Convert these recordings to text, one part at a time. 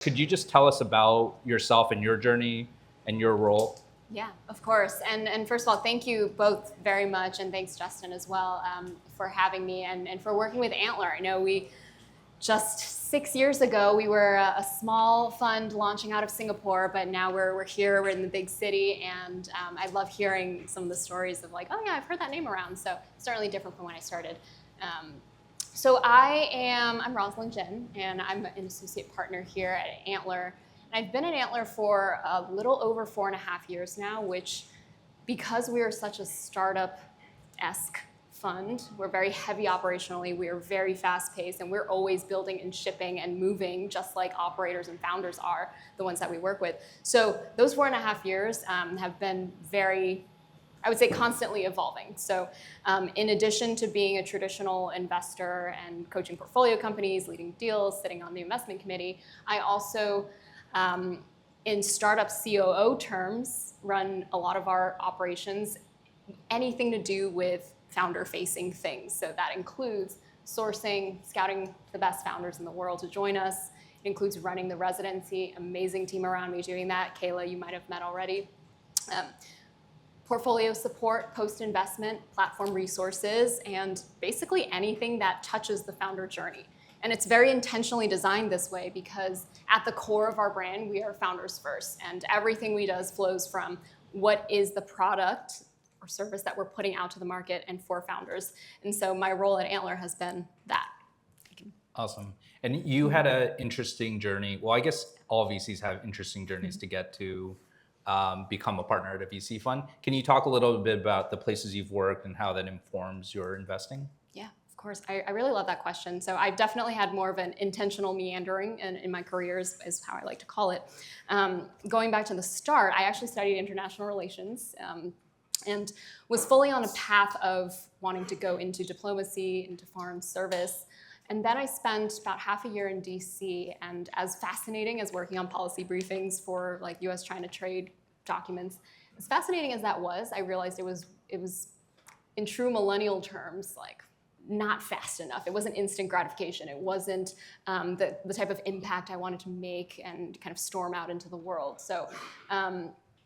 Could you just tell us about yourself and your journey and your role? Yeah, of course. And first of all, thank you both very much, and thanks Justin as well for having me and for working with Antler. I know we just 6 years ago we were a small fund launching out of Singapore, but now we're here, we're in the big city, and I love hearing some of the stories of like, oh yeah, I've heard that name around. So it's certainly different from when I started. I'm Roslyn Jen, and I'm an associate partner here at Antler. And I've been at Antler for a little over 4.5 years now, which, because we are such a startup-esque fund, we're very heavy operationally, we are very fast-paced, and we're always building and shipping and moving just like operators and founders are, the ones that we work with. So those 4.5 years have been very, I would say, constantly evolving. So in addition to being a traditional investor and coaching portfolio companies, leading deals, sitting on the investment committee, I also, in startup COO terms, run a lot of our operations, anything to do with founder-facing things. So that includes sourcing, scouting the best founders in the world to join us. It includes running the residency, amazing team around me doing that. Kayla, you might have met already. Portfolio support, post-investment, platform resources, and basically anything that touches the founder journey. And it's very intentionally designed this way because at the core of our brand, we are founders first. And everything we do flows from what is the product or service that we're putting out to the market and for founders. And so my role at Antler has been that. Awesome. And you had an interesting journey. Well, I guess all VCs have interesting journeys to get to become a partner at a VC fund. Can you talk a little bit about the places you've worked and how that informs your investing? Yeah, of course. I really love that question. So I've definitely had more of an intentional meandering in my career is how I like to call it. Going back to the start, I actually studied international relations and was fully on a path of wanting to go into diplomacy, into foreign service. And then I spent about half a year in DC, and as fascinating as working on policy briefings for like US-China trade documents, as fascinating as that was, I realized it was in true millennial terms, like not fast enough. It wasn't instant gratification. It wasn't the type of impact I wanted to make and kind of storm out into the world. So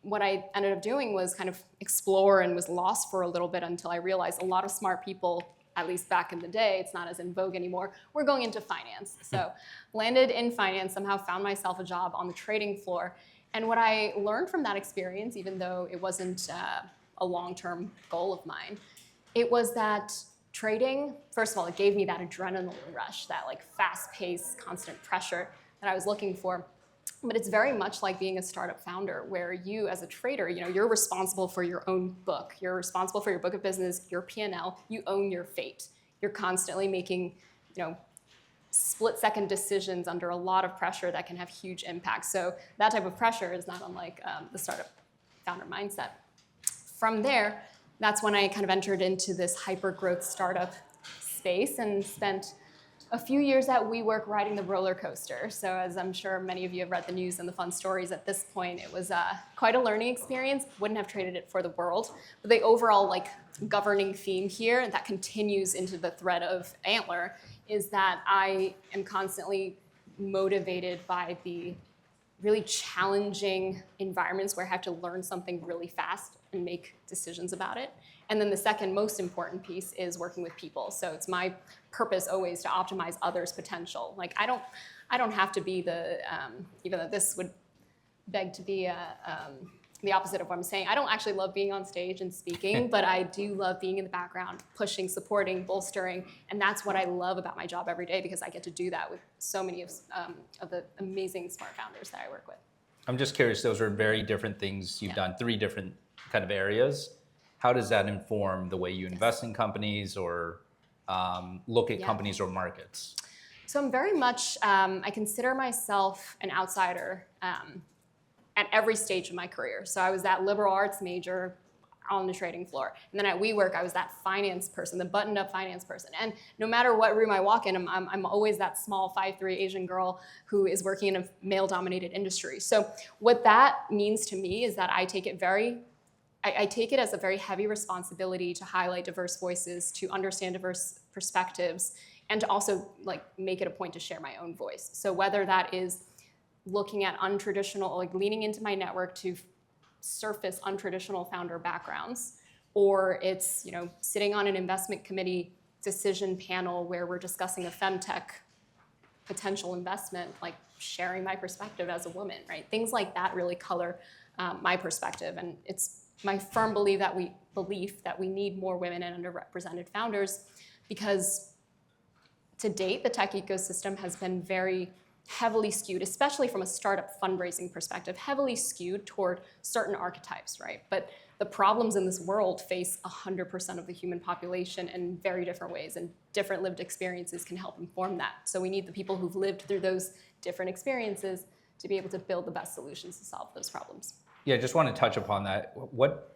what I ended up doing was kind of explore and was lost for a little bit until I realized a lot of smart people, at least back in the day, it's not as in vogue anymore, we're going into finance. So landed in finance, somehow found myself a job on the trading floor. And what I learned from that experience, even though it wasn't a long-term goal of mine, it was that trading, first of all, it gave me that adrenaline rush, that like fast-paced, constant pressure that I was looking for. But it's very much like being a startup founder where you as a trader, you're responsible for your own book. You're responsible for your book of business, your P&L. You own your fate. You're constantly making, split-second decisions under a lot of pressure that can have huge impacts. So that type of pressure is not unlike the startup founder mindset. From there, that's when I kind of entered into this hyper-growth startup space and spent a few years at WeWork riding the roller coaster. So as I'm sure many of you have read the news and the fun stories at this point, it was quite a learning experience. Wouldn't have traded it for the world. But the overall governing theme here, and that continues into the thread of Antler, is that I am constantly motivated by the really challenging environments where I have to learn something really fast and make decisions about it. And then the second most important piece is working with people. So it's my purpose always to optimize others' potential. Like I don't have to be the, even though this would beg to be the opposite of what I'm saying. I don't actually love being on stage and speaking, but I do love being in the background, pushing, supporting, bolstering, and that's what I love about my job every day because I get to do that with so many of the amazing smart founders that I work with. I'm just curious, those are very different things you've done, 3 different kind of areas. How does that inform the way you invest in companies or look at companies or markets? So I'm very much, I consider myself an outsider at every stage of my career. So I was that liberal arts major on the trading floor. And then at WeWork, I was that finance person, the buttoned up finance person. And no matter what room I walk in, I'm always that small 5'3" Asian girl who is working in a male dominated industry. So what that means to me is that I take it as a very heavy responsibility to highlight diverse voices, to understand diverse perspectives, and to also make it a point to share my own voice. So whether that is looking at untraditional, like leaning into my network to surface untraditional founder backgrounds, or it's, sitting on an investment committee decision panel where we're discussing a femtech potential investment, like sharing my perspective as a woman, right? Things like that really color my perspective, and it's my firm belief that we need more women and underrepresented founders, because to date, the tech ecosystem has been very heavily skewed, especially from a startup fundraising perspective, heavily skewed toward certain archetypes, right? But the problems in this world face 100% of the human population in very different ways, and different lived experiences can help inform that. So we need the people who've lived through those different experiences to be able to build the best solutions to solve those problems. Yeah, just want to touch upon that.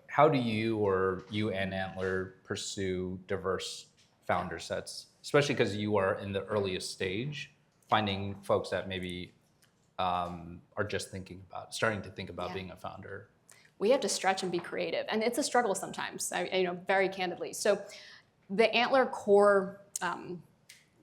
How do you and Antler pursue diverse founder sets, especially because you are in the earliest stage, finding folks that maybe are just starting to think about being a founder? We have to stretch and be creative, and it's a struggle sometimes, very candidly. So the Antler core,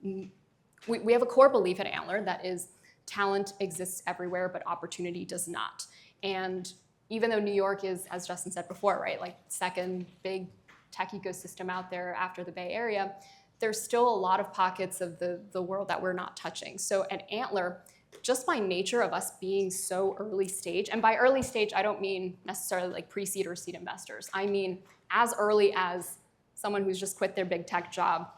we have a core belief at Antler that is talent exists everywhere, but opportunity does not. And even though New York is, as Justin said before, right, like second big tech ecosystem out there after the Bay Area, there's still a lot of pockets of the world that we're not touching. So at Antler, just by nature of us being so early stage, and by early stage, I don't mean necessarily like pre-seed or seed investors. I mean as early as someone who's just quit their big tech job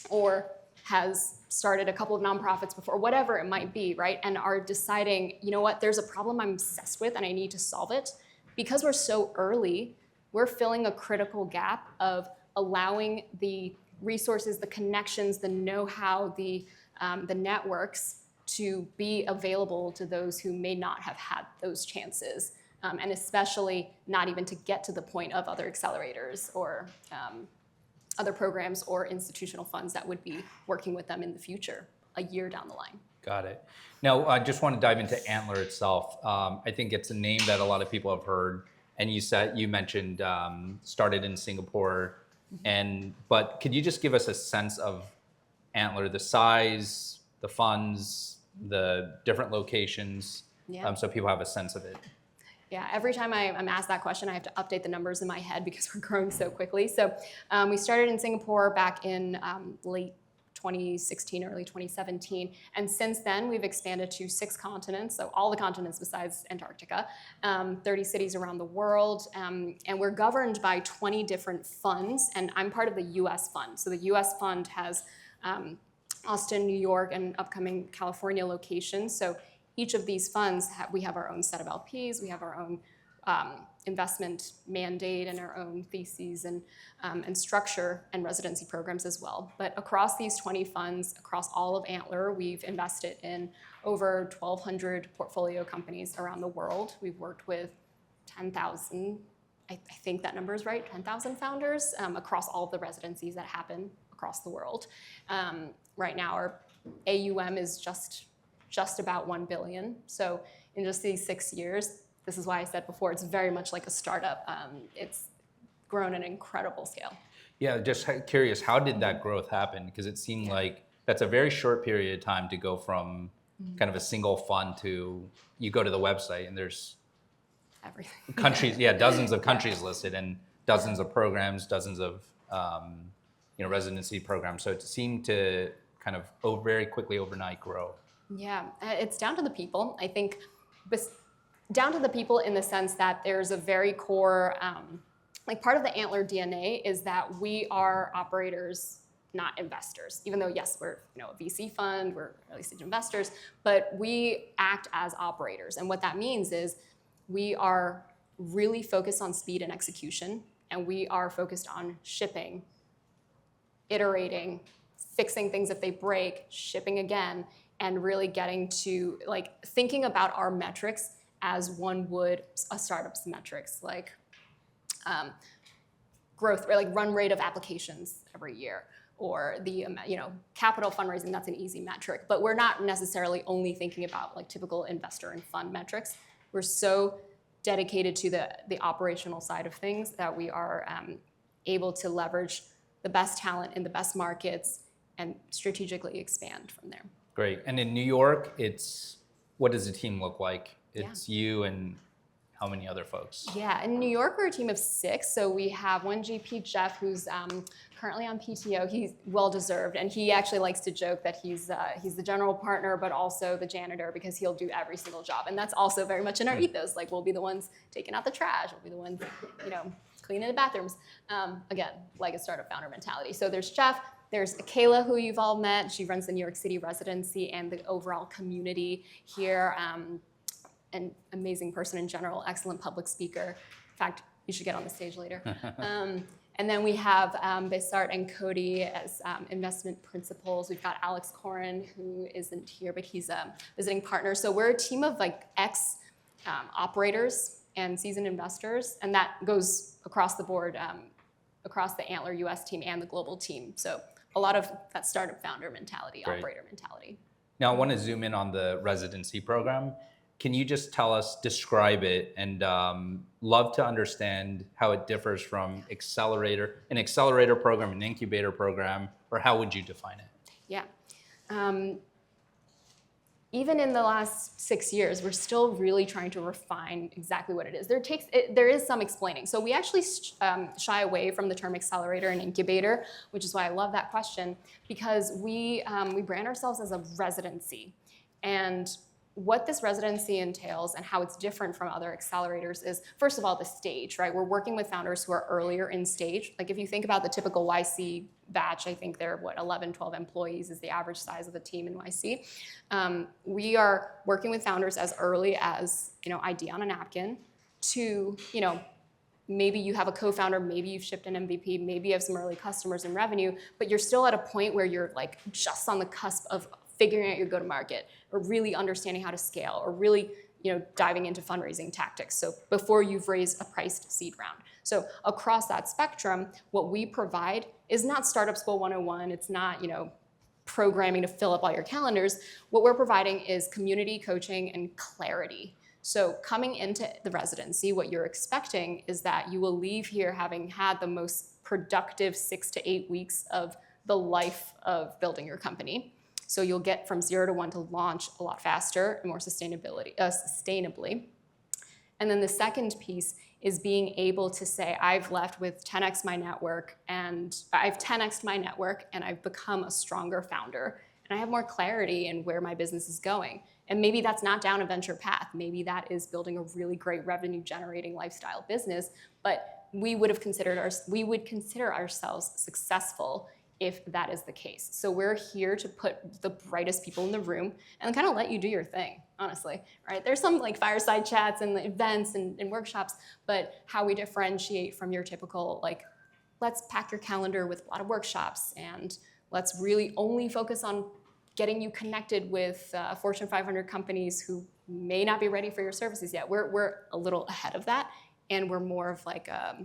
or has started a couple of nonprofits before, whatever it might be, right? And are deciding, there's a problem I'm obsessed with and I need to solve it. Because we're so early, we're filling a critical gap of allowing the resources, the connections, the know-how, the networks to be available to those who may not have had those chances, and especially not even to get to the point of other accelerators or other programs or institutional funds that would be working with them in the future, a year down the line. Got it. Now, I just want to dive into Antler itself. I think it's a name that a lot of people have heard, and you mentioned started in Singapore, but could you just give us a sense of Antler, the size, the funds, the different locations, so people have a sense of it? Yeah, every time I'm asked that question, I have to update the numbers in my head because we're growing so quickly. So we started in Singapore back in late 2016, early 2017. And since then, we've expanded to 6 continents, so all the continents besides Antarctica, 30 cities around the world. And we're governed by 20 different funds, and I'm part of the US fund. So the US fund has Austin, New York, and upcoming California locations. So each of these funds, we have our own set of LPs, we have our own investment mandate and our own theses and structure and residency programs as well. But across these 20 funds, across all of Antler, we've invested in over 1,200 portfolio companies around the world. We've worked with 10,000, I think that number is right, 10,000 founders across all of the residencies that happen across the world. Right now, our AUM is just about 1 billion. So in just these 6 years, this is why I said before, it's very much like a startup. It's grown at an incredible scale. Yeah, just curious, how did that growth happen? Because it seemed like that's a very short period of time to go from kind of a single fund to, you go to the website and there's everything. Countries, dozens of countries listed and dozens of programs, dozens of residency programs. So it seemed to kind of very quickly overnight grow. Yeah, it's down to the people. I think down to the people in the sense that there's a very core, part of the Antler DNA is that we are operators, not investors. Even though, yes, we're a VC fund, we're early stage investors, but we act as operators. And what that means is we are really focused on speed and execution, and we are focused on shipping, iterating, fixing things if they break, shipping again, and really getting to thinking about our metrics as one would a startup's metrics, growth, run rate of applications every year, or the capital fundraising. That's an easy metric, but we're not necessarily only thinking about typical investor and fund metrics. We're so dedicated to the operational side of things that we are able to leverage the best talent in the best markets and strategically expand from there. Great. And in New York, it's what does the team look like? It's you and how many other folks? Yeah, in New York, we're a team of 6. So we have one GP, Jeff, who's currently on PTO. He's well-deserved, and he actually likes to joke that he's the general partner, but also the janitor, because he'll do every single job. And that's also very much in our ethos. Like, we'll be the ones taking out the trash. We'll be the ones, cleaning the bathrooms. Again, like a startup founder mentality. So there's Jeff. There's Kayla, who you've all met. She runs the New York City residency and the overall community here. An amazing person in general, excellent public speaker. In fact, you should get on the stage later. And then we have Besart and Cody as investment principals. We've got Alex Corin, who isn't here, but he's a visiting partner. So we're a team of like operators and seasoned investors, and that goes across the board, across the Antler US team and the global team. So a lot of that startup founder mentality, Great. operator mentality. Now I want to zoom in on the residency program. Can you just describe it, and love to understand how it differs from an accelerator program, an incubator program, or how would you define it? Yeah. Even in the last 6 years, we're still really trying to refine exactly what it is. There is some explaining. So we actually shy away from the term accelerator and incubator, which is why I love that question, because we brand ourselves as a residency. And what this residency entails and how it's different from other accelerators is, first of all, the stage, right? We're working with founders who are earlier in stage. Like, if you think about the typical YC batch, I think they're 11, 12 employees is the average size of the team in YC. We are working with founders as early as, idea on a napkin to, maybe you have a co-founder, maybe you've shipped an MVP, maybe you have some early customers and revenue, but you're still at a point where you're like just on the cusp of figuring out your go-to-market, or really understanding how to scale, or really, diving into fundraising tactics. So before you've raised a priced seed round. So across that spectrum, what we provide is not Startup School 101. It's not, programming to fill up all your calendars. What we're providing is community coaching and clarity. So coming into the residency, what you're expecting is that you will leave here having had the most productive 6 to 8 weeks of the life of building your company. So you'll get from 0 to 1 to launch a lot faster and more sustainably. And then the second piece is being able to say, I've left with 10x my network, and I've 10x'd my network, and I've become a stronger founder, and I have more clarity in where my business is going. And maybe that's not down a venture path. Maybe that is building a really great revenue-generating lifestyle business. But we would consider ourselves successful if that is the case. So we're here to put the brightest people in the room and kind of let you do your thing, honestly, right? There's some like fireside chats and events and workshops, but how we differentiate from your typical, like, let's pack your calendar with a lot of workshops and let's really only focus on getting you connected with Fortune 500 companies who may not be ready for your services yet. We're a little ahead of that, and we're more of like a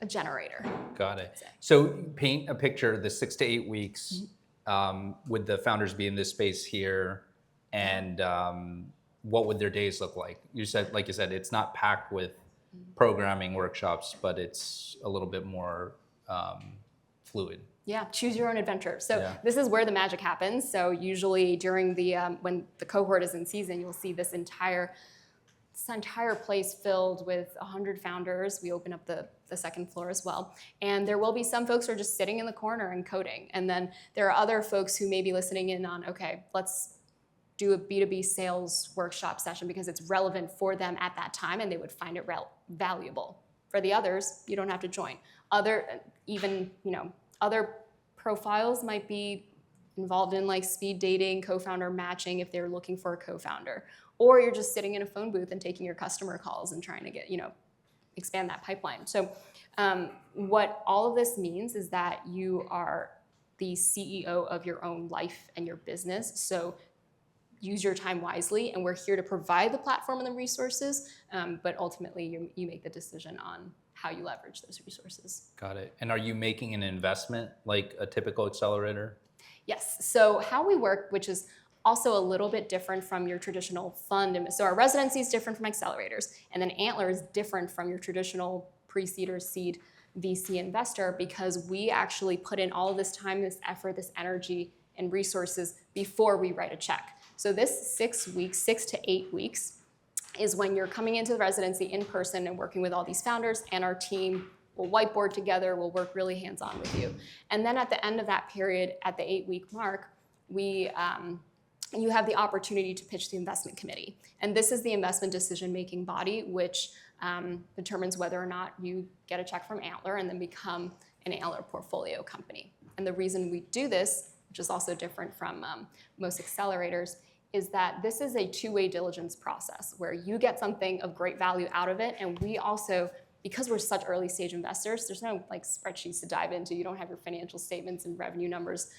generator. Got it. So paint a picture, the 6 to 8 weeks, would the founders be in this space here, and what would their days look like? Like you said, it's not packed with programming workshops, but it's a little bit more fluid. Yeah, choose your own adventure. So This is where the magic happens. So usually during the when the cohort is in season, you'll see this entire place filled with 100 founders. We open up the second floor as well. And there will be some folks who are just sitting in the corner and coding. And then there are other folks who may be listening in on, okay, let's do a B2B sales workshop session because it's relevant for them at that time and they would find it valuable. For the others, you don't have to join. Other profiles might be involved in like speed dating, co-founder matching if they're looking for a co-founder. Or you're just sitting in a phone booth and taking your customer calls and trying to get, expand that pipeline. So what all of this means is that you are the CEO of your own life and your business. So use your time wisely, and we're here to provide the platform and the resources, but ultimately you make the decision on how you leverage those resources. Got it. And are you making an investment like a typical accelerator? Yes. So how we work, which is also a little bit different from your traditional fund. So our residency is different from accelerators, and then Antler is different from your traditional pre-seed or seed VC investor because we actually put in all of this time, this effort, this energy, and resources before we write a check. So this 6 weeks, 6 to 8 weeks, is when you're coming into the residency in person and working with all these founders, and our team will whiteboard together, we'll work really hands-on with you. And then at the end of that period, at the 8-week mark, you have the opportunity to pitch the investment committee. And this is the investment decision-making body, which determines whether or not you get a check from Antler and then become an Antler portfolio company. And the reason we do this, which is also different from most accelerators, is that this is a two-way diligence process where you get something of great value out of it, and we also, because we're such early stage investors, there's no like spreadsheets to dive into. You don't have your financial statements and revenue numbers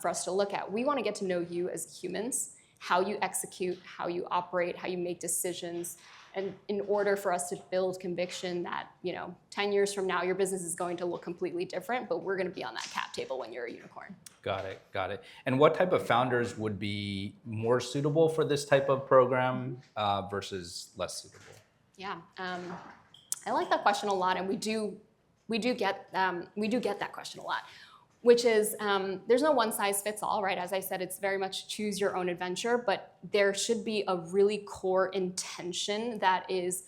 for us to look at. We want to get to know you as humans, how you execute, how you operate, how you make decisions, and in order for us to build conviction that 10 years from now your business is going to look completely different, but we're going to be on that cap table when you're a unicorn. Got it. And what type of founders would be more suitable for this type of program versus less suitable? Yeah, I like that question a lot, and we do get that question a lot, which is there's no one size fits all, right? As I said, it's very much choose your own adventure, but there should be a really core intention that is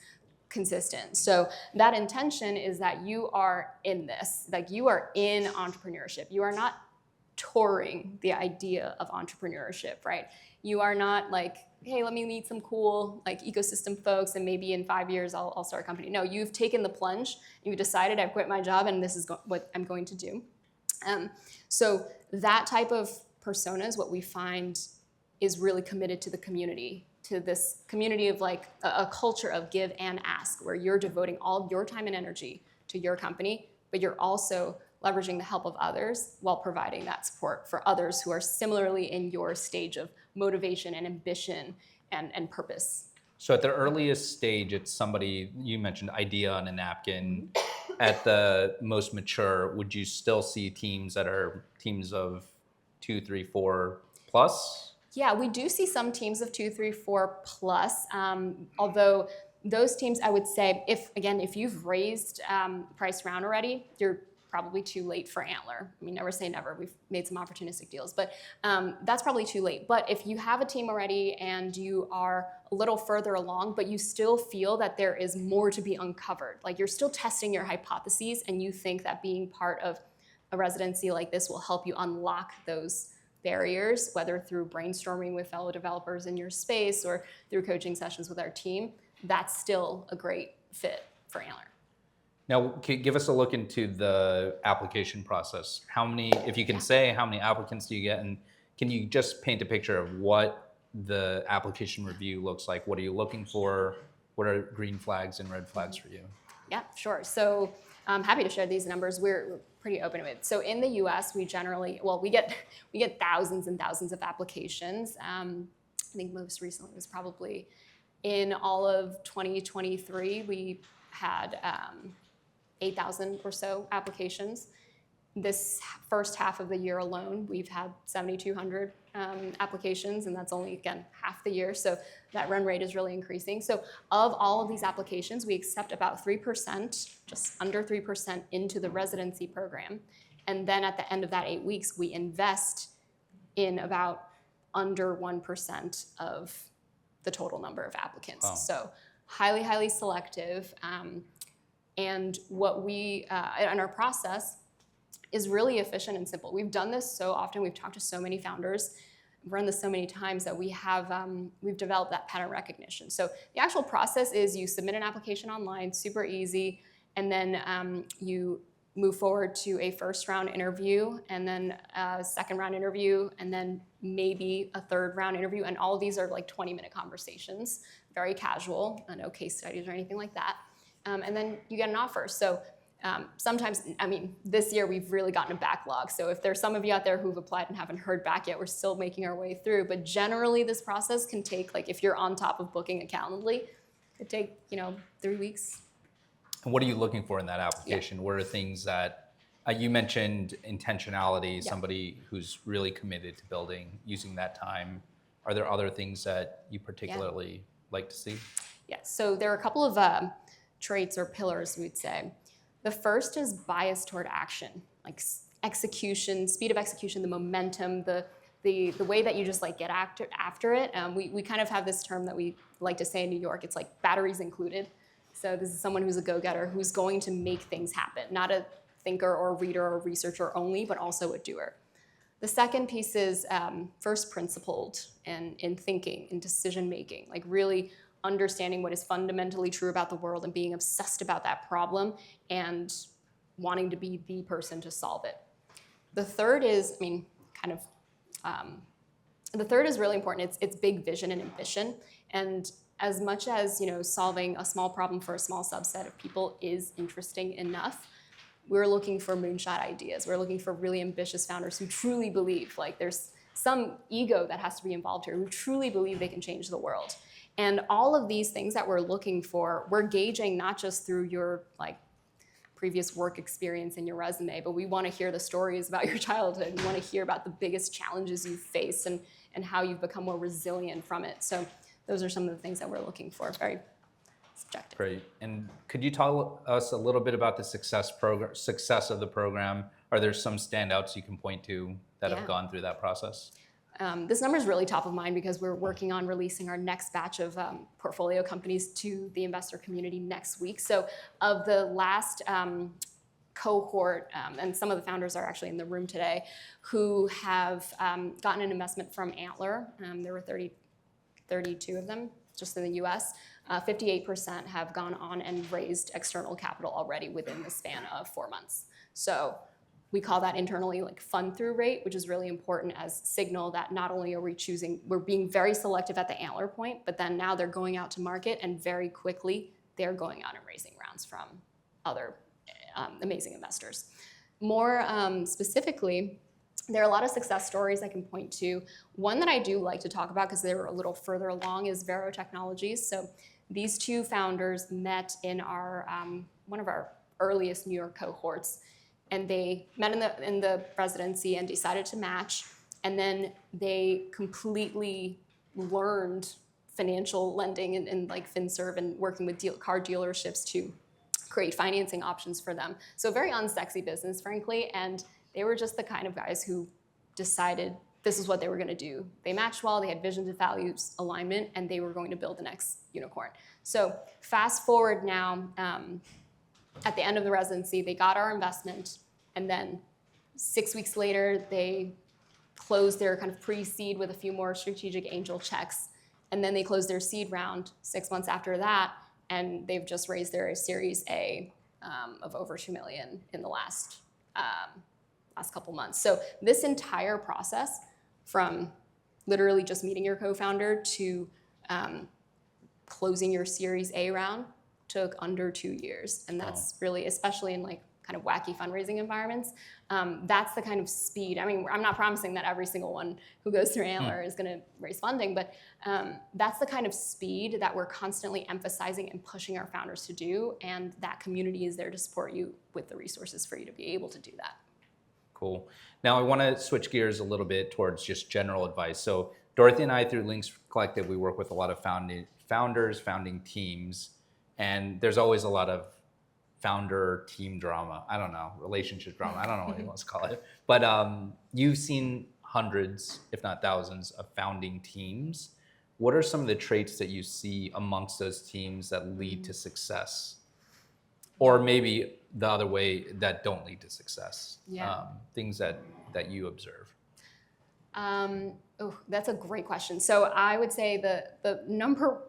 consistent. So that intention is that you are in this, like you are in entrepreneurship. You are not touring the idea of entrepreneurship, right? You are not like, hey, let me meet some cool like ecosystem folks and maybe in 5 years I'll start a company. No, you've taken the plunge, you've decided I've quit my job and this is what I'm going to do. So that type of persona is what we find is really committed to the community, to this community of like a culture of give and ask, where you're devoting all your time and energy to your company, but you're also leveraging the help of others while providing that support for others who are similarly in your stage of motivation and ambition and purpose. So at the earliest stage, it's somebody, you mentioned idea on a napkin. At the most mature, would you still see teams that are teams of 2, 3, 4 plus? Yeah, we do see some teams of 2, 3, 4 plus, although those teams, I would say, if you've raised price round already, you're probably too late for Antler. I mean, never say never. We've made some opportunistic deals, but that's probably too late. But if you have a team already and you are a little further along, but you still feel that there is more to be uncovered, like you're still testing your hypotheses and you think that being part of a residency like this will help you unlock those barriers, whether through brainstorming with fellow developers in your space or through coaching sessions with our team, that's still a great fit for Antler. Now, give us a look into the application process. How many, if you can say, how many applicants do you get? And can you just paint a picture of what the application review looks like? What are you looking for? What are green flags and red flags for you? Yeah, sure. So I'm happy to share these numbers. We're pretty open to it. So in the US, we generally, we get thousands and thousands of applications. I think most recently was probably in all of 2023, we had 8,000 or so applications. This first half of the year alone, we've had 7,200 applications, and that's only, again, half the year. So that run rate is really increasing. So of all of these applications, we accept about 3%, just under 3% into the residency program. And then at the end of that 8 weeks, we invest in about under 1% of the total number of applicants. Wow. So highly, highly selective. And what we, and our process is really efficient and simple. We've done this so often. We've talked to so many founders, run this so many times that we have, we've developed that pattern recognition. So the actual process is you submit an application online, super easy, and then you move forward to a first round interview, and then a second round interview, and then maybe a third round interview. And all of these are like 20-minute conversations, very casual, no case studies or anything like that. And then you get an offer. So sometimes, I mean, this year we've really gotten a backlog. So if there's some of you out there who've applied and haven't heard back yet, we're still making our way through. But generally this process can take, like if you're on top of booking a Calendly, it could take, 3 weeks. And what are you looking for in that application? Yeah. What are things that, you mentioned intentionality, somebody who's really committed to building, using that time. Are there other things that you particularly like to see? Yeah, so there are a couple of traits or pillars, we'd say. The first is bias toward action, like execution, speed of execution, the momentum, the the way that you just like get after it, we kind of have this term that we like to say in New York. It's like batteries included. So this is someone who's a go-getter who's going to make things happen, not a thinker or reader or researcher only, but also a doer. The second piece is first principled in thinking, in decision making, like really understanding what is fundamentally true about the world and being obsessed about that problem and wanting to be the person to solve it. The third is, the third is really important. It's big vision and ambition. And as much as, solving a small problem for a small subset of people is interesting enough, we're looking for moonshot ideas. We're looking for really ambitious founders who truly believe, like there's some ego that has to be involved here, who truly believe they can change the world. And all of these things that we're looking for, we're gauging not just through your previous work experience in your resume, but we want to hear the stories about your childhood. We want to hear about the biggest challenges you've faced and how you've become more resilient from it. So those are some of the things that we're looking for. Very subjective. Great. And could you tell us a little bit about the success of the program? Are there some standouts you can point to that have gone through that process? This number is really top of mind because we're working on releasing our next batch of portfolio companies to the investor community next week. So of the last cohort, and some of the founders are actually in the room today, who have gotten an investment from Antler, there were 32 of them just in the US, 58% have gone on and raised external capital already within the span of 4 months. So we call that internally like fund through rate, which is really important as signal that not only are we're being very selective at the Antler point, but then now they're going out to market and very quickly they're going out and raising rounds from other amazing investors. More specifically, there are a lot of success stories I can point to. One that I do like to talk about because they were a little further along is Vero Technologies. So these two founders met in our one of our earliest New York cohorts. And they met in the residency and decided to match. And then they completely learned financial lending and like FinServe and working with car dealerships to create financing options for them. So very unsexy business, frankly. And they were just the kind of guys who decided this is what they were going to do. They matched well, they had vision to values alignment, and they were going to build the next unicorn. So fast forward now, at the end of the residency, they got our investment, and then 6 weeks later, they closed their kind of pre-seed with a few more strategic angel checks, and then they closed their seed round 6 months after that, and they've just raised their Series A of over $2 million in the last couple months. So this entire process, from literally just meeting your co-founder to closing your Series A round, took under 2 years. And that's really, especially in like kind of wacky fundraising environments, that's the kind of speed. I mean, I'm not promising that every single one who goes through Antler is going to raise funding, but that's the kind of speed that we're constantly emphasizing and pushing our founders to do. And that community is there to support you with the resources for you to be able to do that. Cool. Now I want to switch gears a little bit towards just general advice. So Dorothy and I, through Links Collective, we work with a lot of founders, founding teams. And there's always a lot of founder team drama. I don't know, relationship drama. I don't know what you want to call it. But you've seen hundreds, if not thousands, of founding teams. What are some of the traits that you see amongst those teams that lead to success? Or maybe the other way, that don't lead to success? Things that you observe. That's a great question. So I would say the number,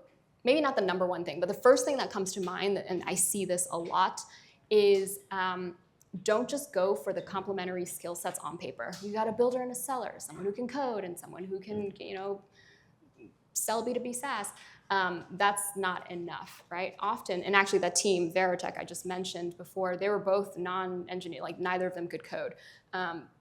maybe not the number one thing, but the first thing that comes to mind, and I see this a lot, is don't just go for the complementary skill sets on paper. You got a builder and a seller, someone who can code and someone who can, sell B2B SaaS. That's not enough, right? Often, and actually that team, Verotech, I just mentioned before, they were both non-engineer, like neither of them could code,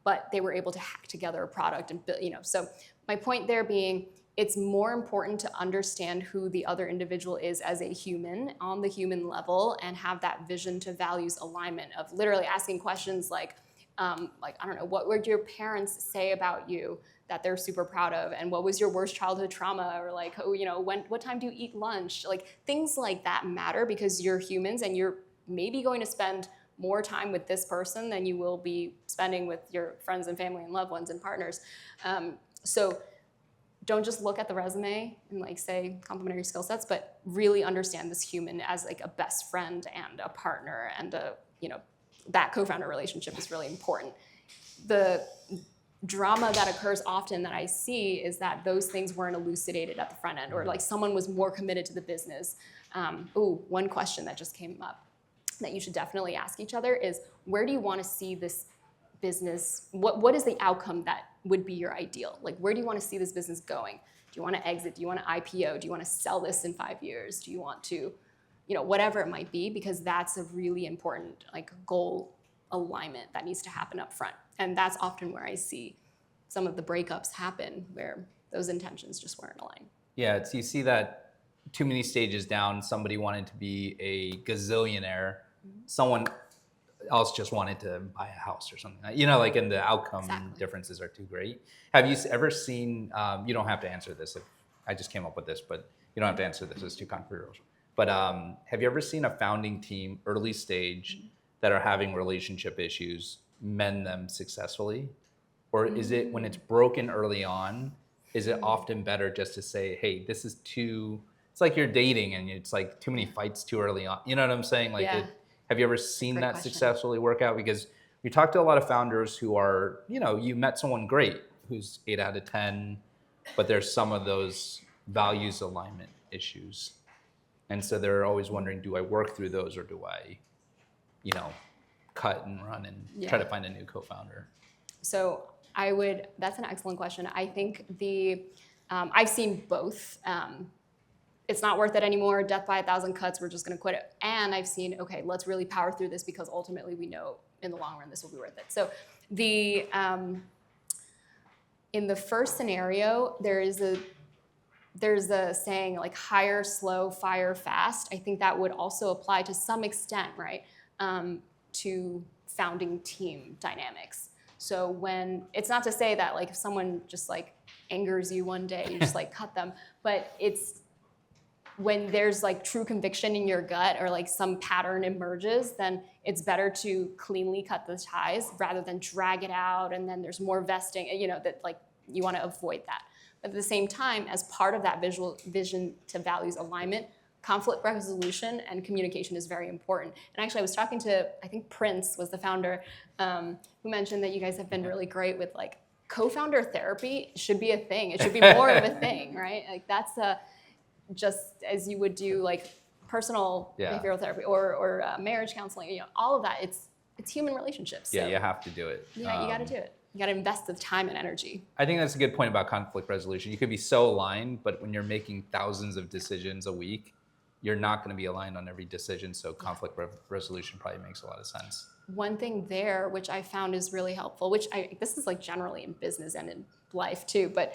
but they were able to hack together a product and build, So my point there being, it's more important to understand who the other individual is as a human on the human level and have that vision to values alignment of literally asking questions like I don't know, what would your parents say about you that they're super proud of, and what was your worst childhood trauma, or like, what time do you eat lunch? Like things like that matter because you're humans and you're maybe going to spend more time with this person than you will be spending with your friends and family and loved ones and partners. So don't just look at the resume and like say complementary skill sets, but really understand this human as like a best friend and a partner, and that co-founder relationship is really important. The drama that occurs often that I see is that those things weren't elucidated at the front end, or like someone was more committed to the business. One question that just came up that you should definitely ask each other is, where do you want to see this business? What is the outcome that would be your ideal? Like, where do you want to see this business going? Do you want to exit? Do you want to IPO? Do you want to sell this in 5 years? Do you want to, whatever it might be, because that's a really important like goal alignment that needs to happen up front. And that's often where I see some of the breakups happen, where those intentions just weren't aligned. Yeah, you see that too many stages down, somebody wanted to be a gazillionaire, someone else just wanted to buy a house or something, and the outcome differences are too great. Have you ever seen, you don't have to answer this, if I just came up with this, but you don't have to answer this, it's too controversial. But have you ever seen a founding team, early stage, that are having relationship issues, mend them successfully? Or is it, when it's broken early on, is it often better just to say, hey, this is too, it's like you're dating and it's like too many fights too early on. You know what I'm saying? Like, have you ever seen that successfully work out? Because we talked to a lot of founders who are, you met someone great who's 8 out of 10, but there's some of those values alignment issues. And so they're always wondering, do I work through those, or do I, cut and run and try to find a new co-founder? So that's an excellent question. I think I've seen both. It's not worth it anymore, death by 1,000 cuts, we're just gonna quit it. And I've seen, okay, let's really power through this because ultimately we know in the long run this will be worth it. So in the first scenario, there's a saying like hire slow, fire fast. I think that would also apply to some extent, right, to founding team dynamics. So when, it's not to say that like if someone just like angers you one day, you just like cut them, but it's when there's like true conviction in your gut or like some pattern emerges, then it's better to cleanly cut the ties rather than drag it out and then there's more vesting, that like you want to avoid that. But at the same time, as part of that vision to values alignment, conflict resolution and communication is very important. And actually I was talking to, I think Prince was the founder, who mentioned that you guys have been really great with like co-founder therapy should be a thing. It should be more of a thing, right? Like that's just as you would do like personal behavioral therapy or marriage counseling, all of that, it's human relationships. Yeah, so you have to do it. Yeah, you got to do it. You got to invest the time and energy. I think that's a good point about conflict resolution. You could be so aligned, but when you're making thousands of decisions a week, you're not going to be aligned on every decision. So conflict resolution probably makes a lot of sense. One thing there, which I found is really helpful, this is like generally in business and in life too, but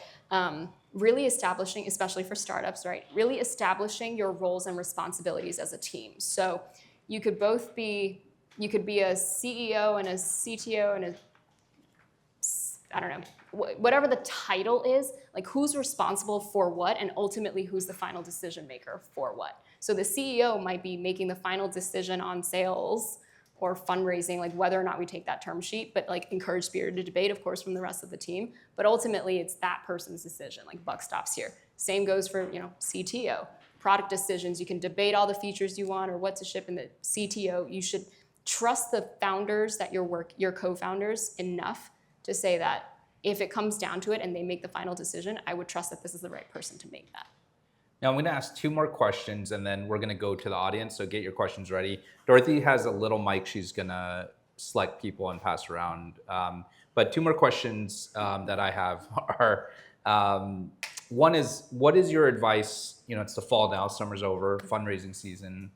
really establishing, especially for startups, right? Really establishing your roles and responsibilities as a team. So you could be a CEO and a CTO and whatever the title is, like who's responsible for what, and ultimately who's the final decision maker for what. So the CEO might be making the final decision on sales or fundraising, like whether or not we take that term sheet, but like encourage spirited debate, of course, from the rest of the team. But ultimately, it's that person's decision, like buck stops here. Same goes for CTO. Product decisions, you can debate all the features you want or what to ship in the CTO. You should trust the founders that your co-founders enough to say that if it comes down to it and they make the final decision, I would trust that this is the right person to make that. Now I'm going to ask 2 more questions and then we're going to go to the audience, so get your questions ready. Dorothy has a little mic she's going to select people and pass around. But 2 more questions that I have are, one is, what is your advice? It's the fall now, summer's over, fundraising season.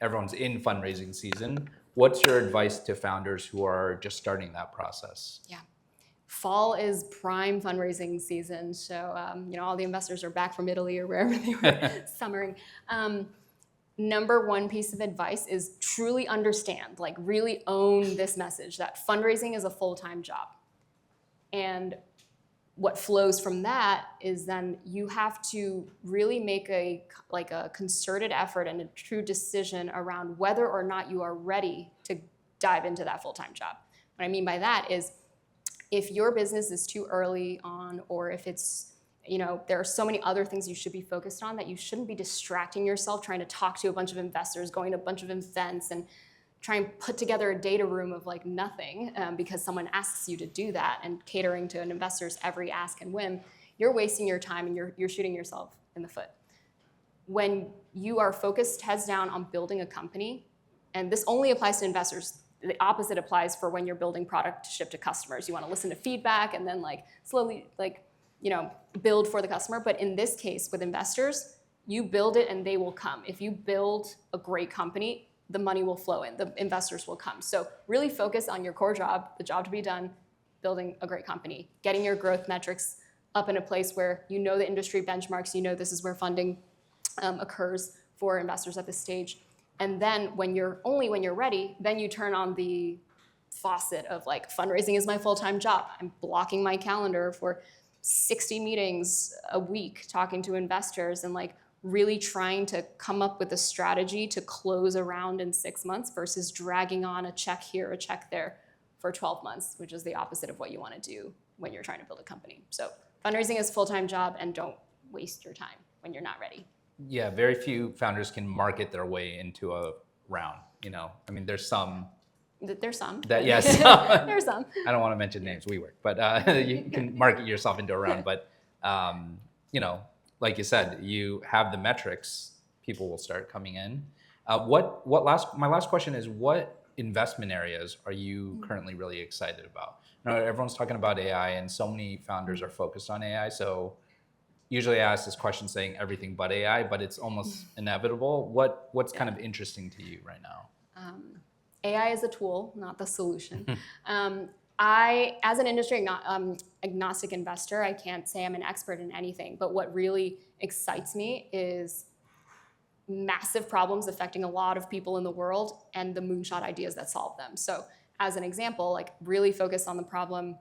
Everyone's in fundraising season. What's your advice to founders who are just starting that process? Yeah. Fall is prime fundraising season, so all the investors are back from Italy or wherever they were summering. Number 1 piece of advice is truly understand, like really own this message that fundraising is a full-time job. And what flows from that is then you have to really make a concerted effort and a true decision around whether or not you are ready to dive into that full-time job. What I mean by that is, if your business is too early on, or if it's, there are so many other things you should be focused on that you shouldn't be distracting yourself trying to talk to a bunch of investors, going to a bunch of events, and try and put together a data room of like nothing because someone asks you to do that, and catering to an investor's every ask and whim. You're wasting your time and you're shooting yourself in the foot. When you are focused heads down on building a company, and this only applies to investors, the opposite applies for when you're building product to ship to customers. You want to listen to feedback and then slowly build for the customer. But in this case with investors, you build it and they will come. If you build a great company, the money will flow in, the investors will come. So really focus on your core job, the job to be done, building a great company, getting your growth metrics up in a place where you know the industry benchmarks, this is where funding occurs for investors at this stage. And then when you're ready, then you turn on the faucet of fundraising is my full-time job. I'm blocking my calendar for 60 meetings a week talking to investors and really trying to come up with a strategy to close a round in 6 months versus dragging on a check here, a check there for 12 months, which is the opposite of what you want to do when you're trying to build a company. So fundraising is a full-time job, and don't waste your time when you're not ready. Yeah, very few founders can market their way into a round. There's some. There's some. Yes. There's some. I don't want to mention names, WeWork, but you can market yourself into a round. But like you said, you have the metrics, people will start coming in. My last question is, what investment areas are you currently really excited about? Everyone's talking about AI, and so many founders are focused on AI. So usually I ask this question saying everything but AI, but it's almost inevitable. What's kind of interesting to you right now? AI is a tool, not the solution. I, as an industry agnostic investor, I can't say I'm an expert in anything, but what really excites me is massive problems affecting a lot of people in the world and the moonshot ideas that solve them. So as an example, really focus on the problem.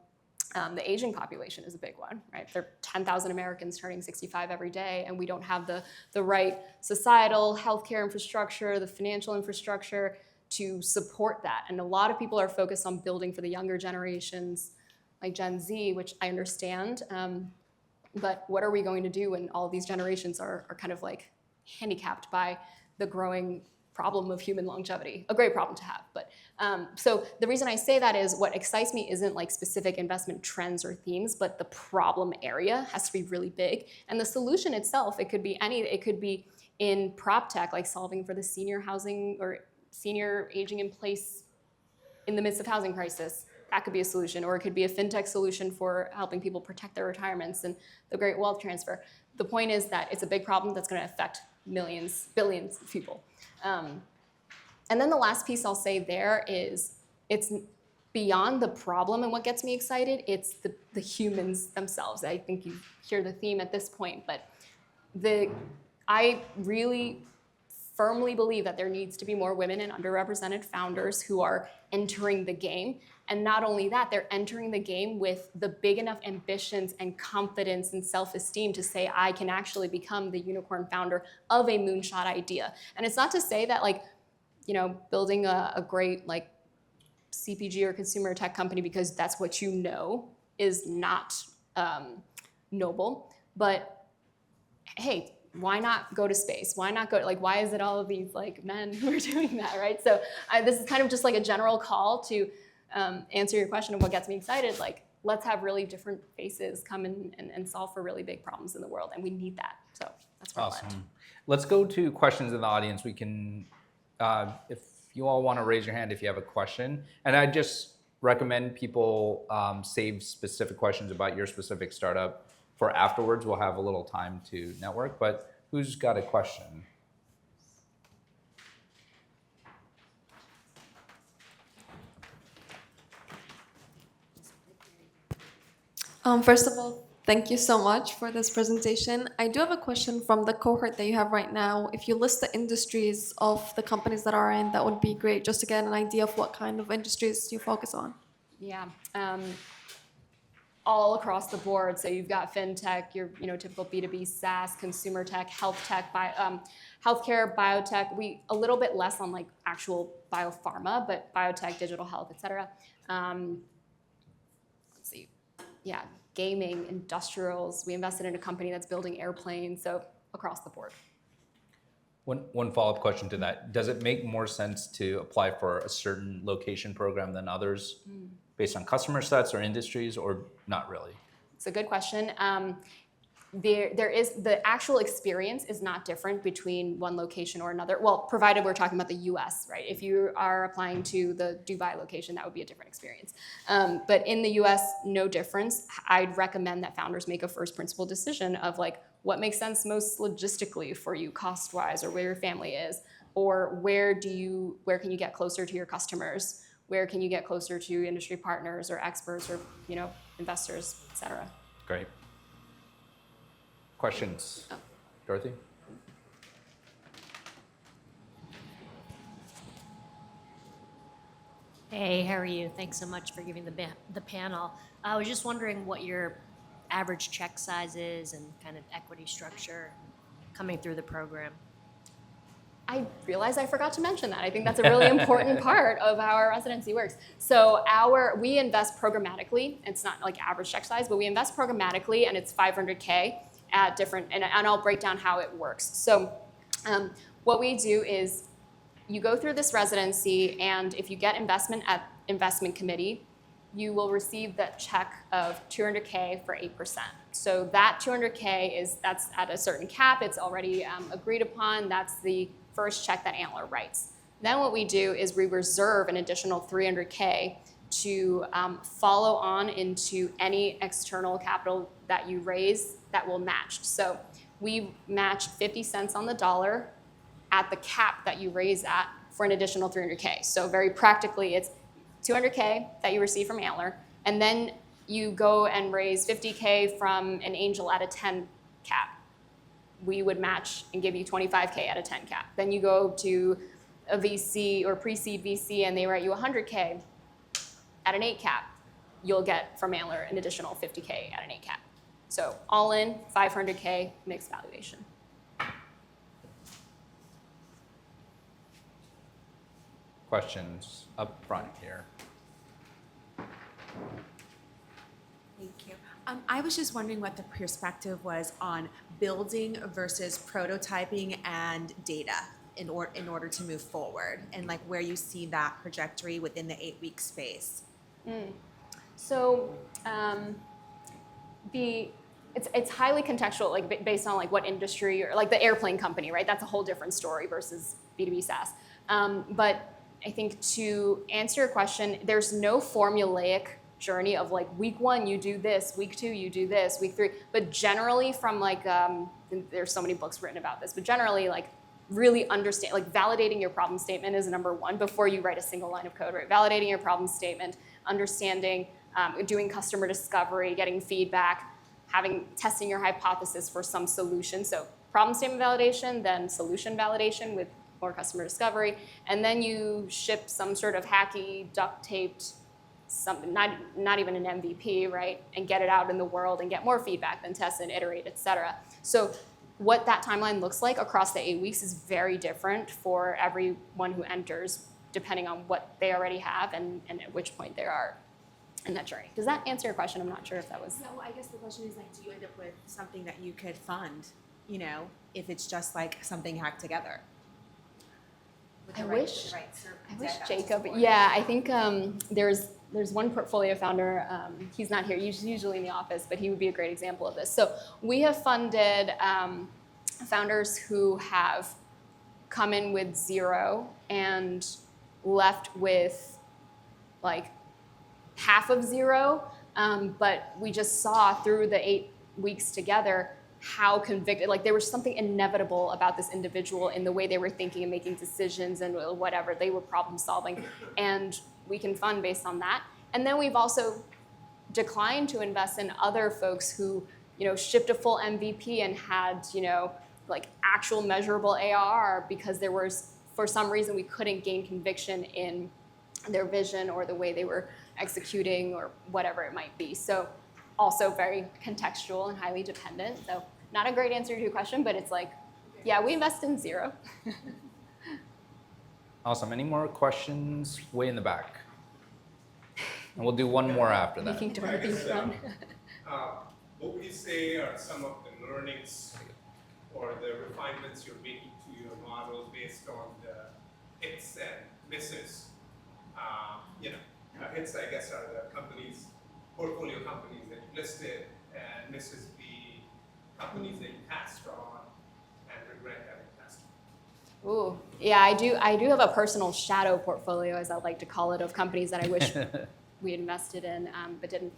The aging population is a big one, right? There are 10,000 Americans turning 65 every day, and we don't have the right societal healthcare infrastructure, the financial infrastructure to support that. And a lot of people are focused on building for the younger generations, like Gen Z, which I understand. But what are we going to do when all of these generations are kind of handicapped by the growing problem of human longevity? A great problem to have. But so the reason I say that is what excites me isn't specific investment trends or themes, but the problem area has to be really big. And the solution itself, it could be in prop tech, solving for the senior housing or senior aging in place in the midst of housing crisis. That could be a solution. Or it could be a fintech solution for helping people protect their retirements and the great wealth transfer. The point is that it's a big problem that's going to affect millions, billions of people. And then the last piece I'll say there is it's beyond the problem, and what gets me excited, it's the humans themselves. I think you hear the theme at this point, but I really firmly believe that there needs to be more women and underrepresented founders who are entering the game. And not only that, they're entering the game with the big enough ambitions and confidence and self-esteem to say, I can actually become the unicorn founder of a moonshot idea. And it's not to say that building a great CPG or consumer tech company because that's what you know is not noble. But hey, why not go to space? Why not go, why is it all of these men who are doing that, right? So this is kind of just a general call to answer your question of what gets me excited. Let's have really different faces come in and solve for really big problems in the world, and we need that. So that's where awesome. I'll end. Let's go to questions in the audience. We can, if you all want to raise your hand if you have a question. And I just recommend people save specific questions about your specific startup for afterwards. We'll have a little time to network, but who's got a question? First of all, thank you so much for this presentation. I do have a question from the cohort that you have right now. If you list the industries of the companies that are in, that would be great, just to get an idea of what kind of industries you focus on. Yeah. All across the board. So you've got fintech, your typical B2B SaaS, consumer tech, health tech, healthcare, biotech. We a little bit less on actual biopharma, but biotech, digital health, et cetera. Let's see. yeah, gaming, industrials. We invested in a company that's building airplanes, so across the board. One follow-up question to that. Does it make more sense to apply for a certain location program than others based on customer sets or industries, or not really? It's a good question. There is the actual experience is not different between one location or another. Well, provided we're talking about the U.S., right? If you are applying to the Dubai location, that would be a different experience. But in the U.S., no difference. I'd recommend that founders make a first principle decision of like what makes sense most logistically for you, cost-wise, or where your family is, or where can you get closer to your customers? Where can you get closer to industry partners or experts or investors, et cetera? Great. Questions? Dorothy? Hey, how are you? Thanks so much for giving the panel. I was just wondering what your average check size is and kind of equity structure coming through the program. I realized I forgot to mention that. I think that's a really important part of how our residency works. So we invest programmatically. It's not like average check size, but we invest programmatically, and it's $500K at different, and I'll break down how it works. So what we do is you go through this residency, and if you get investment at investment committee, you will receive that check of $200K for 8%. So that $200K that's at a certain cap. It's already agreed upon. That's the first check that Antler writes. Then what we do is we reserve an additional $300K to follow on into any external capital that you raise that will match. So we match 50 cents on the dollar at the cap that you raise at for an additional $300K. So very practically, it's $200K that you receive from Antler, and then you go and raise $50K from an angel at a 10 cap. We would match and give you $25K at a 10 cap. Then you go to a VC or pre-seed VC, and they write you $100K at an 8 cap. You'll get from Antler an additional $50K at an 8 cap. So all in, $500K mixed valuation. Questions up front here? Thank you. I was just wondering what the perspective was on building versus prototyping and data in order to move forward, and like where you see that trajectory within the 8-week space. So it's highly contextual, like based on like what industry, or like the airplane company, right? That's a whole different story versus B2B SaaS. But I think to answer your question, there's no formulaic journey of like week 1 you do this, week 2 you do this, week 3. But generally from like there's so many books written about this, but generally like really understand, like validating your problem statement is number 1 before you write a single line of code, right? Validating your problem statement, understanding, doing customer discovery, getting feedback, testing your hypothesis for some solution. So problem statement validation, then solution validation with more customer discovery, and then you ship some sort of hacky, duct-taped, something, not even an MVP, right? And get it out in the world and get more feedback, then test and iterate, et cetera. So what that timeline looks like across the 8 weeks is very different for everyone who enters, depending on what they already have and at which point they are in that journey. Does that answer your question? I'm not sure if that was... No, I guess the question is like, do you end up with something that you could fund, if it's just like something hacked together? I wish Jacob. Yeah, I think there's one portfolio founder. He's not here. He's usually in the office, but he would be a great example of this. So we have funded founders who have come in with 0 and left with like half of 0. But we just saw through the 8 weeks together how convicted, like there was something inevitable about this individual in the way they were thinking and making decisions and whatever, they were problem solving, and we can fund based on that. And then we've also declined to invest in other folks who, shipped a full MVP and had, like actual measurable ARR because there was, for some reason, we couldn't gain conviction in their vision or the way they were executing or whatever it might be. So also very contextual and highly dependent. So not a great answer to your question, but it's like, yeah, we invest in 0. Awesome. Any more questions? Way in the back. And we'll do one more after that. Making Dorothy run. What would you say are some of the learnings or the refinements you're making to your model based on the hits and misses? Hits, I guess, are the companies, portfolio companies that you listed, and misses be companies that you passed on and regret having passed on. Ooh, yeah, I do have a personal shadow portfolio, as I like to call it, of companies that I wish we had invested in, but didn't.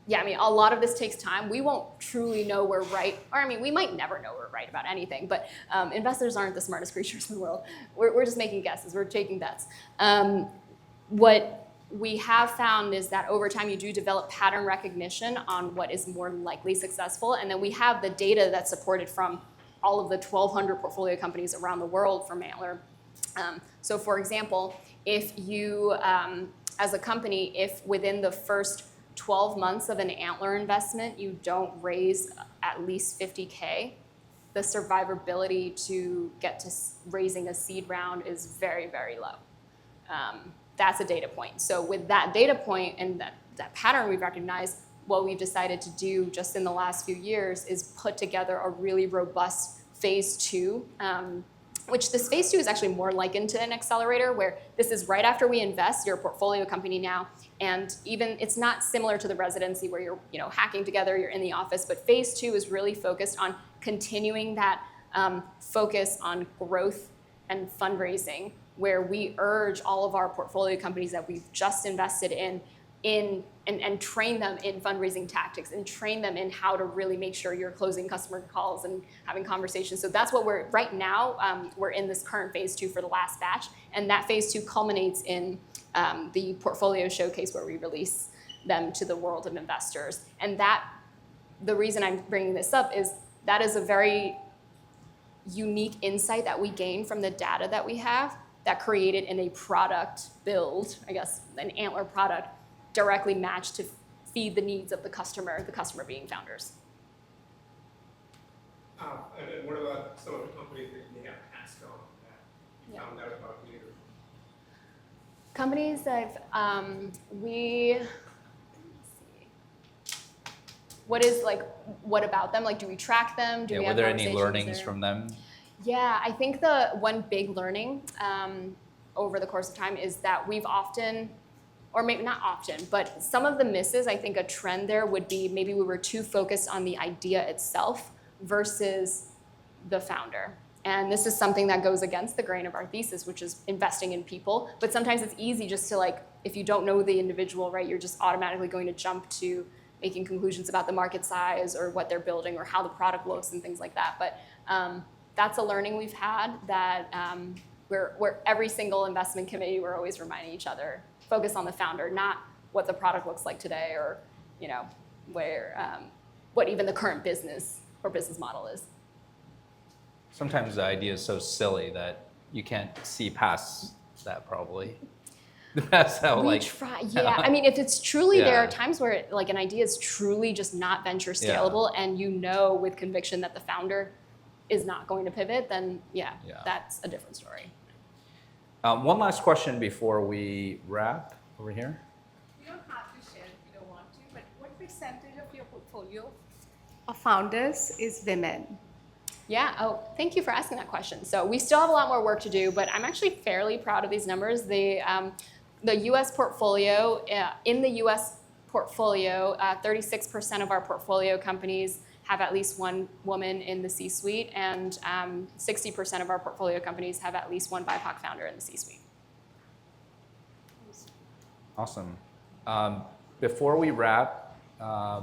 Yeah, I mean, a lot of this takes time. We won't truly know we're right, or I mean, we might never know we're right about anything, but investors aren't the smartest creatures in the world. We're just making guesses, we're taking bets. What we have found is that over time you do develop pattern recognition on what is more likely successful, and then we have the data that's supported from all of the 1,200 portfolio companies around the world from Antler. So for example, if you, as a company, if within the first 12 months of an Antler investment, you don't raise at least 50K, the survivability to get to raising a seed round is very, very low. That's a data point. So with that data point and that pattern we've recognized, what we've decided to do just in the last few years is put together a really robust phase 2, which this phase 2 is actually more likened to an accelerator, where this is right after we invest, you're a portfolio company now, and even it's not similar to the residency where you're hacking together, you're in the office, but phase 2 is really focused on continuing that focus on growth and fundraising, where we urge all of our portfolio companies that we've just invested in and train them in fundraising tactics and train them in how to really make sure you're closing customer calls and having conversations. So that's what we're, right now, we're in this current phase 2 for the last batch, and that phase 2 culminates in the portfolio showcase where we release them to the world of investors. And the reason I'm bringing this up is that is a very unique insight that we gain from the data that we have that created in a product build, I guess, an Antler product, directly matched to feed the needs of the customer being founders. And then what about some of the companies that you may have passed on that you found out about later? Companies that what about them? Like, do we track them? Do we Were have there any conversations learnings there? from them? Yeah, I think the one big learning over the course of time is that we've often, or maybe not often, but some of the misses, I think a trend there would be maybe we were too focused on the idea itself versus the founder. And this is something that goes against the grain of our thesis, which is investing in people. But sometimes it's easy just to, if you don't know the individual, right, you're just automatically going to jump to making conclusions about the market size or what they're building or how the product looks and things like that. But that's a learning we've had that we're every single investment committee, we're always reminding each other, focus on the founder, not what the product looks like today or what even the current business or business model is. Sometimes the idea is so silly that you can't see past that probably. That's how We try, yeah. I mean, if it's truly, there are times where an idea is truly just not venture scalable, and with conviction that the founder is not going to pivot, then that's a different story. One last question before we wrap over here. You don't have to share if you don't want to, but what percentage of your portfolio of founders is women? Yeah, thank you for asking that question. So we still have a lot more work to do, but I'm actually fairly proud of these numbers. The U.S. portfolio, in the U.S. portfolio, 36% of our portfolio companies have at least one woman in the C-suite, and 60% of our portfolio companies have at least one BIPOC founder in the C-suite. Awesome. Before we wrap, are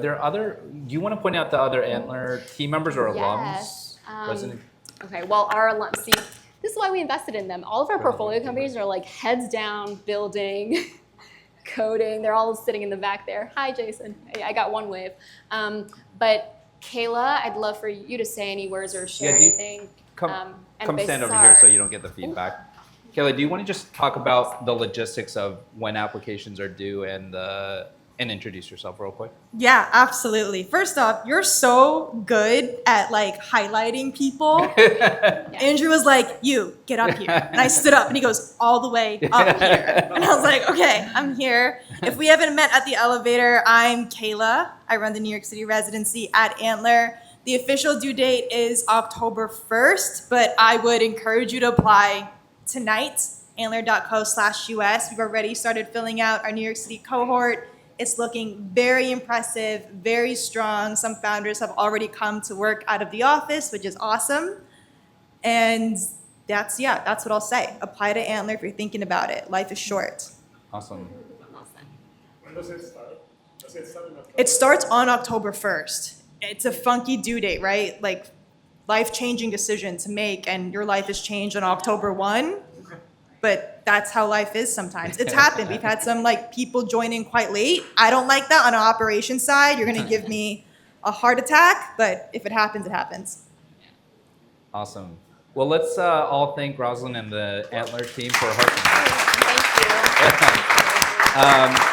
there do you want to point out the other Antler team members or Yes. alums? Okay, well, our alums, see, this is why we invested in them. All of our portfolio companies are heads down, building, coding. They're all sitting in the back there. Hi, Jason. I got one wave. But Kayla, I'd love for you to say any words or share anything. Come And stand over here Besar. so you don't get the feedback. Kayla, do you want to just talk about the logistics of when applications are due and the And introduce yourself real quick. Yeah, absolutely. First off, you're so good at like highlighting people. Andrew was like, "You get up here," and I stood up, and he goes, "All the way up here," and I was like, "Okay, I'm here." If we haven't met at the elevator, I'm Kayla. I run the New York City residency at Antler. The official due date is October 1st, but I would encourage you to apply tonight. Antler.co/US. We've already started filling out our New York City cohort. It's looking very impressive, very strong. Some founders have already come to work out of the office, which is awesome. And that's what I'll say. Apply to Antler if you're thinking about it. Life is short. Awesome. When does it start? Does it start in October? It starts on October 1st. It's a funky due date, right? Like life-changing decision to make, and your life has changed on October 1. But that's how life is sometimes. It's happened. We've had some like people join in quite late. I don't like that on an operations side. You're gonna give me a heart attack, but if it happens, it happens. Awesome. Well, let's all thank Roslyn and the Antler team for hosting us. Thank you.